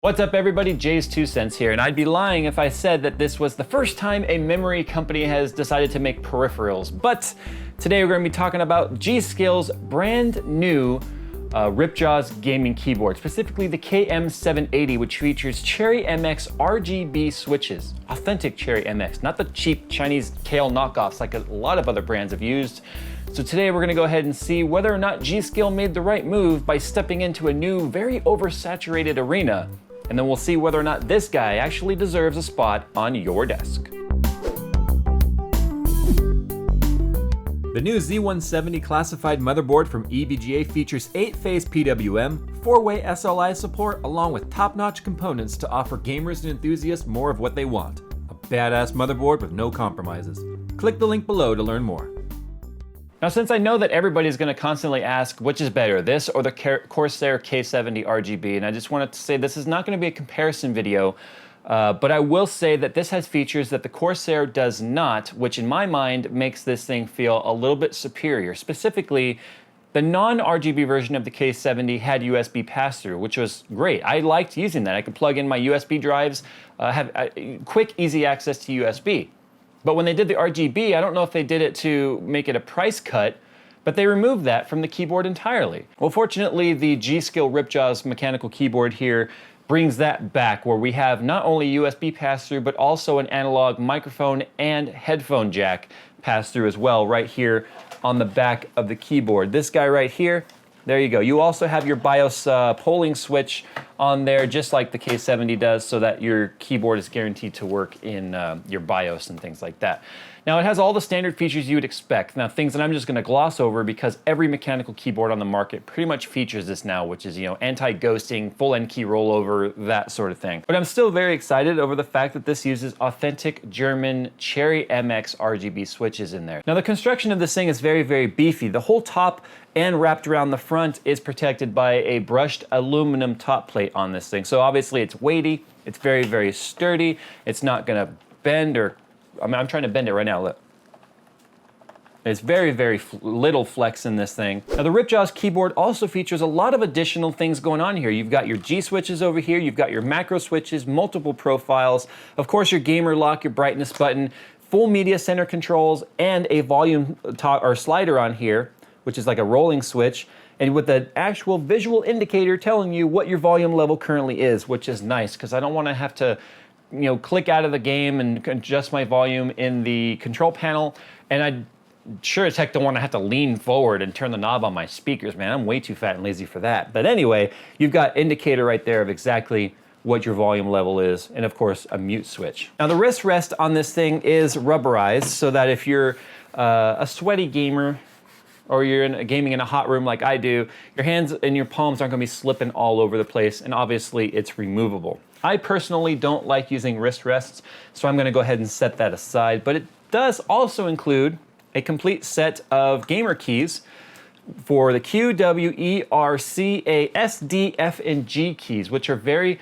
What's up everybody, JayzTwoCents here, and I'd be lying if I said that this was the first time a memory company has decided to make peripherals. But today we're going to be talking about G.Skill's brand new Ripjaws gaming keyboard, specifically the KM780, which features Cherry MX RGB switches. Authentic Cherry MX, not the cheap Chinese Kale knockoffs like a lot of other brands have used. So today we're going to go ahead and see whether or not G.Skill made the right move by stepping into a new, very oversaturated arena. And then we'll see whether or not this guy actually deserves a spot on your desk. The new Z170 classified motherboard from EVGA features 8-phase PWM, 4-way SLI support, along with top-notch components to offer gamers and enthusiasts more of what they want. A badass motherboard with no compromises. Click the link below to learn more. Now, since I know that everybody's going to constantly ask which is better, this or the Corsair K70 RGB, and I just wanted to say this is not going to be a comparison video, but I will say that this has features that the Corsair does not, which in my mind makes this thing feel a little bit superior. Specifically, the non-RGB version of the K70 had USB pass-through, which was great. I liked using that. I could plug in my USB drives, have quick, easy access to USB. But when they did the RGB, I don't know if they did it to make it a price cut, but they removed that from the keyboard entirely. Well, fortunately, the G.Skill Ripjaws mechanical keyboard here brings that back, where we have not only USB pass-through, but also an analog microphone and headphone jack pass-through as well, right here on the back of the keyboard. This guy right here, there you go. You also have your BIOS polling switch on there, just like the K70 does, so that your keyboard is guaranteed to work in your BIOS and things like that. Now, it has all the standard features you would expect. Now, things that I'm just going to gloss over because every mechanical keyboard on the market pretty much features this now, which is, anti-ghosting, full end key rollover, that sort of thing. But I'm still very excited over the fact that this uses authentic German Cherry MX RGB switches in there. Now, the construction of this thing is very, very beefy. The whole top and wrapped around the front is protected by a brushed aluminum top plate on this thing. So obviously it's weighty, it's very, very sturdy. It's not going to bend or, I'm trying to bend it right now, look. There's very, very little flex in this thing. Now, the Ripjaws keyboard also features a lot of additional things going on here. You've got your G switches over here, you've got your macro switches, multiple profiles, of course your gamer lock, your brightness button, full media center controls, and a volume or slider on here, which is like a rolling switch, and with the actual visual indicator telling you what your volume level currently is, which is nice, because I don't want to have to click out of the game and adjust my volume in the control panel, and I sure as heck don't want to have to lean forward and turn the knob on my speakers, man. I'm way too fat and lazy for that. But anyway, you've got indicator right there of exactly what your volume level is, and of course a mute switch. Now, the wrist rest on this thing is rubberized, so that if you're a sweaty gamer, or you're gaming in a hot room like I do, your hands and your palms aren't gonna be slipping all over the place, and obviously it's removable. I personally don't like using wrist rests, so I'm gonna go ahead and set that aside, but it does also include a complete set of gamer keys for the Q, W, E, R, C, A, S, D, F, and G keys, which are very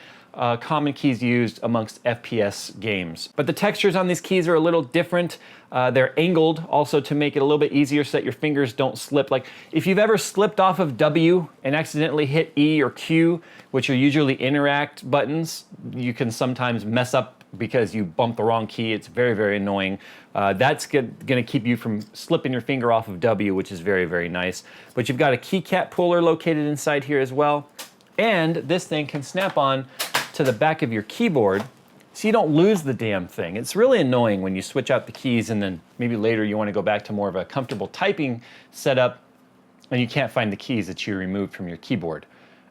common keys used amongst FPS games. But the textures on these keys are a little different. They're angled also to make it a little bit easier so that your fingers don't slip. Like if you've ever slipped off of W and accidentally hit E or Q, which are usually interact buttons, you can sometimes mess up because you bumped the wrong key. It's very, very annoying. That's gonna keep you from slipping your finger off of W, which is very, very nice. But you've got a keycap puller located inside here as well. And this thing can snap on to the back of your keyboard so you don't lose the damn thing. It's really annoying when you switch out the keys and then maybe later you want to go back to more of a comfortable typing setup and you can't find the keys that you removed from your keyboard.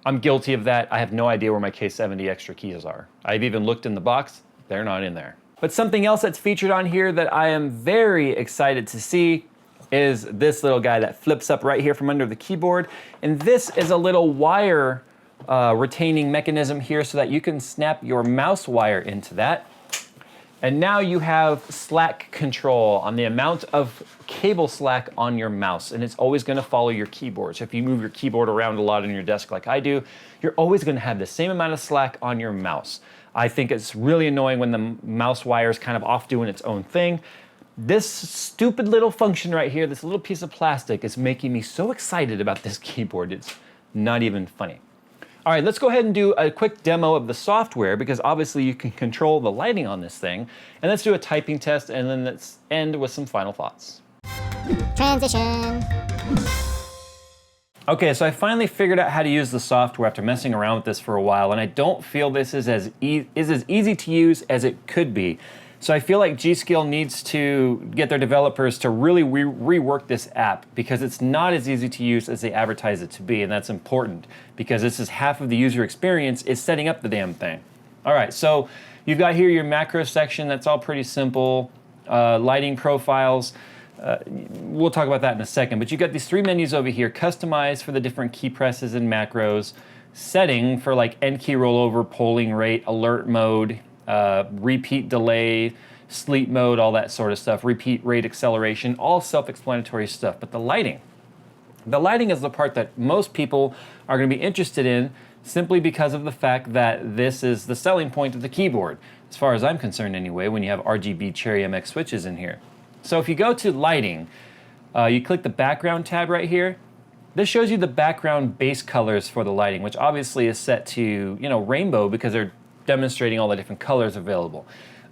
I'm guilty of that. I have no idea where my K70 extra keys are. I've even looked in the box, they're not in there. But something else that's featured on here that I am very excited to see is this little guy that flips up right here from under the keyboard. And this is a little wire retaining mechanism here so that you can snap your mouse wire into that. And now you have slack control on the amount of cable slack on your mouse, and it's always going to follow your keyboard. So if you move your keyboard around a lot on your desk like I do, you're always going to have the same amount of slack on your mouse. I think it's really annoying when the mouse wire is kind of off doing its own thing. This stupid little function right here, this little piece of plastic, is making me so excited about this keyboard. It's not even funny. All right, let's go ahead and do a quick demo of the software because obviously you can control the lighting on this thing. And let's do a typing test and then let's end with some final thoughts. Transition. Okay, so I finally figured out how to use the software after messing around with this for a while, and I don't feel this is as easy to use as it could be. So I feel like G.Skill needs to get their developers to really rework this app because it's not as easy to use as they advertise it to be, and that's important because this is half of the user experience is setting up the damn thing. All right, so you've got here your macro section. That's all pretty simple. Lighting profiles. We'll talk about that in a second, but you've got these three menus over here, customize for the different key presses and macros, setting for like end key rollover, polling rate, alert mode, repeat delay, sleep mode, all that sort of stuff, repeat rate acceleration, all self-explanatory stuff. But the lighting is the part that most people are going to be interested in simply because of the fact that this is the selling point of the keyboard, as far as I'm concerned anyway, when you have RGB Cherry MX switches in here. So if you go to lighting, you click the background tab right here. This shows you the background base colors for the lighting, which obviously is set to, you know, rainbow because they're demonstrating all the different colors available.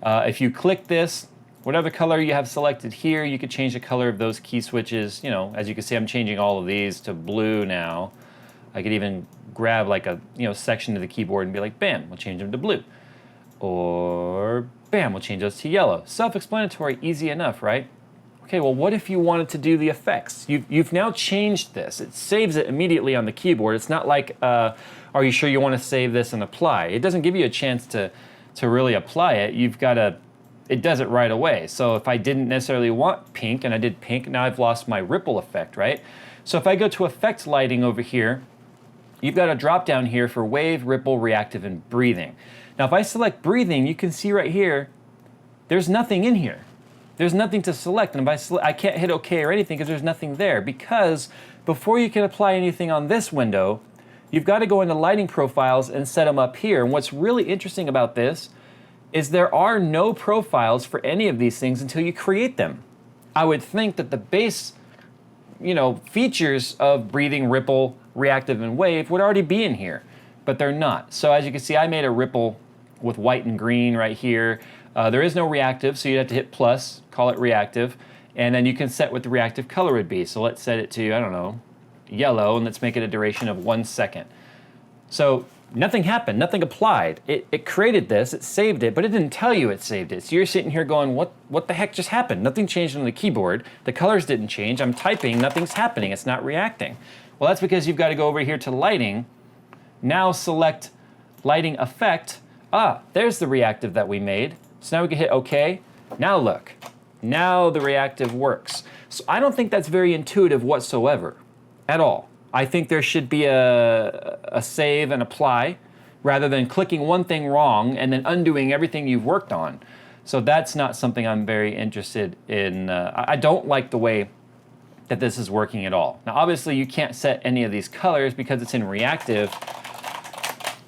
If you click this, whatever color you have selected here, you could change the color of those key switches. You know, as you can see, I'm changing all of these to blue now. I could even grab like a, you know, section of the keyboard and be like, bam, we'll change them to blue. Or bam, we'll change those to yellow. Self-explanatory, easy enough, right? Okay, well, what if you wanted to do the effects? You've now changed this. It saves it immediately on the keyboard. It's not like, are you sure you want to save this and apply? It doesn't give you a chance to really apply it. You've got to, it does it right away. So if I didn't necessarily want pink and I did pink, now I've lost my ripple effect, right? So if I go to effect lighting over here, you've got a drop down here for wave, ripple, reactive, and breathing. Now if I select breathing, you can see right here, there's nothing in here. There's nothing to select, and if I can't hit OK or anything because there's nothing there, because before you can apply anything on this window, you've got to go into lighting profiles and set them up here. And what's really interesting about this is there are no profiles for any of these things until you create them. I would think that the base, you know, features of breathing, ripple, reactive, and wave would already be in here, but they're not. So as you can see, I made a ripple with white and green right here. There is no reactive, so you'd have to hit plus, call it reactive, and then you can set what the reactive color would be. So let's set it to, I don't know, yellow, and let's make it a duration of 1 second. So nothing happened, nothing applied. It created this, it saved it, but it didn't tell you it saved it. So you're sitting here going, what the heck just happened? Nothing changed on the keyboard, the colors didn't change, I'm typing, nothing's happening, it's not reacting. Well, that's because you've got to go over here to lighting, now select lighting effect. Ah, there's the reactive that we made. So now we can hit OK. Now look, now the reactive works. So I don't think that's very intuitive whatsoever, at all. I think there should be a save and apply rather than clicking one thing wrong and then undoing everything you've worked on. So that's not something I'm very interested in. I don't like the way that this is working at all. Now obviously you can't set any of these colors because it's in reactive,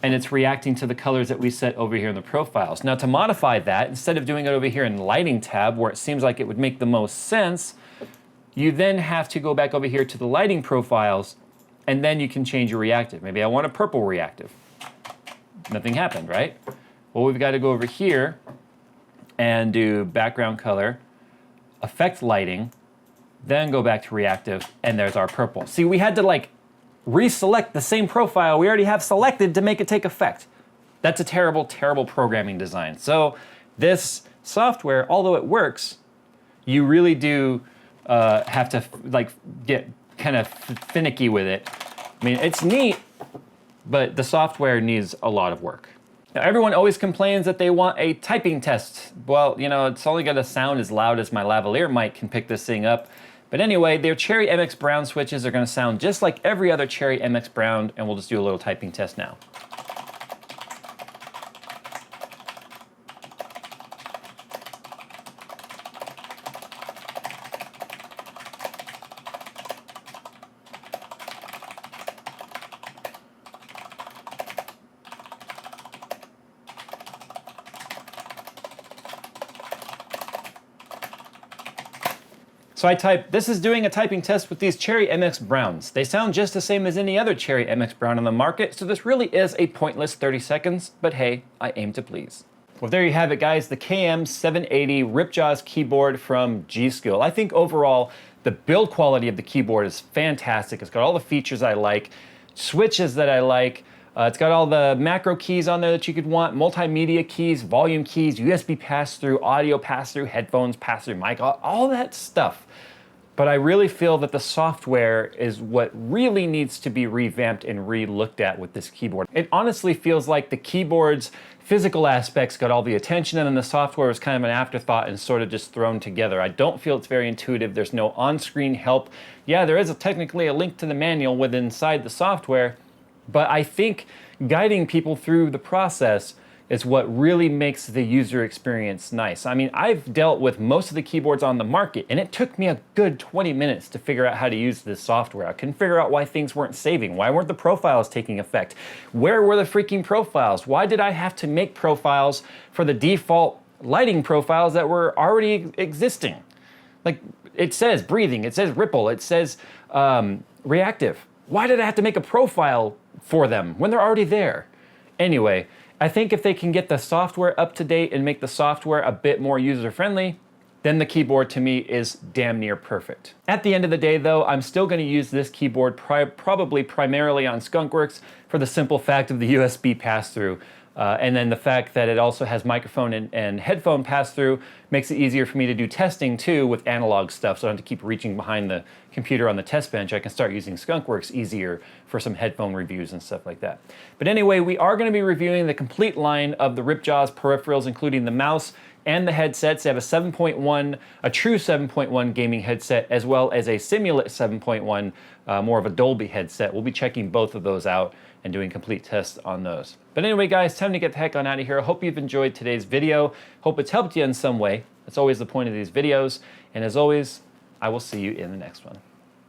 and it's reacting to the colors that we set over here in the profiles. Now to modify that, instead of doing it over here in the lighting tab where it seems like it would make the most sense, you then have to go back over here to the lighting profiles, and then you can change your reactive. Maybe I want a purple reactive. Nothing happened, right? Well, we've got to go over here and do background color, affect lighting, then go back to reactive, and there's our purple. See, we had to like reselect the same profile we already have selected to make it take effect. That's a terrible, terrible programming design. So this software, although it works, you really do have to like get kind of finicky with it. I mean, it's neat, but the software needs a lot of work. Now, everyone always complains that they want a typing test. Well, you know, it's only gonna sound as loud as my lavalier mic can pick this thing up. But anyway, their Cherry MX Brown switches are going to sound just like every other Cherry MX Brown, and we'll just do a little typing test now. So I type, this is doing a typing test with these Cherry MX Browns. They sound just the same as any other Cherry MX Brown on the market, so this really is a pointless 30 seconds, but hey, I aim to please. Well, there you have it, guys, the KM780 Ripjaws keyboard from G.Skill. I think overall, the build quality of the keyboard is fantastic. It's got all the features I like, switches that I like. It's got all the macro keys on there that you could want, multimedia keys, volume keys, USB pass-through, audio pass-through, headphones pass-through, mic, all that stuff. But I really feel that the software is what really needs to be revamped and re-looked at with this keyboard. It honestly feels like the keyboard's physical aspects got all the attention and then the software was kind of an afterthought and sort of just thrown together. I don't feel it's very intuitive. There's no on-screen help. Yeah, there is technically a link to the manual within inside the software, but I think guiding people through the process is what really makes the user experience nice. I mean, I've dealt with most of the keyboards on the market, and it took me a good 20 minutes to figure out how to use this software. I couldn't figure out why things weren't saving. Why weren't the profiles taking effect? Where were the freaking profiles? Why did I have to make profiles for the default lighting profiles that were already existing? Like, it says breathing, it says ripple, it says reactive. Why did I have to make a profile for them when they're already there? Anyway, I think if they can get the software up to date and make the software a bit more user-friendly, then the keyboard to me is damn near perfect. At the end of the day though, I'm still going to use this keyboard probably primarily on Skunkworks for the simple fact of the USB pass-through. And then the fact that it also has microphone and headphone pass-through makes it easier for me to do testing too with analog stuff, so I don't have to keep reaching behind the computer on the test bench. I can start using Skunkworks easier for some headphone reviews and stuff like that. But anyway, we are going to be reviewing the complete line of the Ripjaws peripherals, including the mouse and the headsets. They have a 7.1, a true 7.1 gaming headset, as well as a Simulate 7.1, more of a Dolby headset. We'll be checking both of those out and doing complete tests on those. But anyway, guys, time to get the heck on out of here. I hope you've enjoyed today's video. Hope it's helped you in some way. That's always the point of these videos. And as always, I will see you in the next one.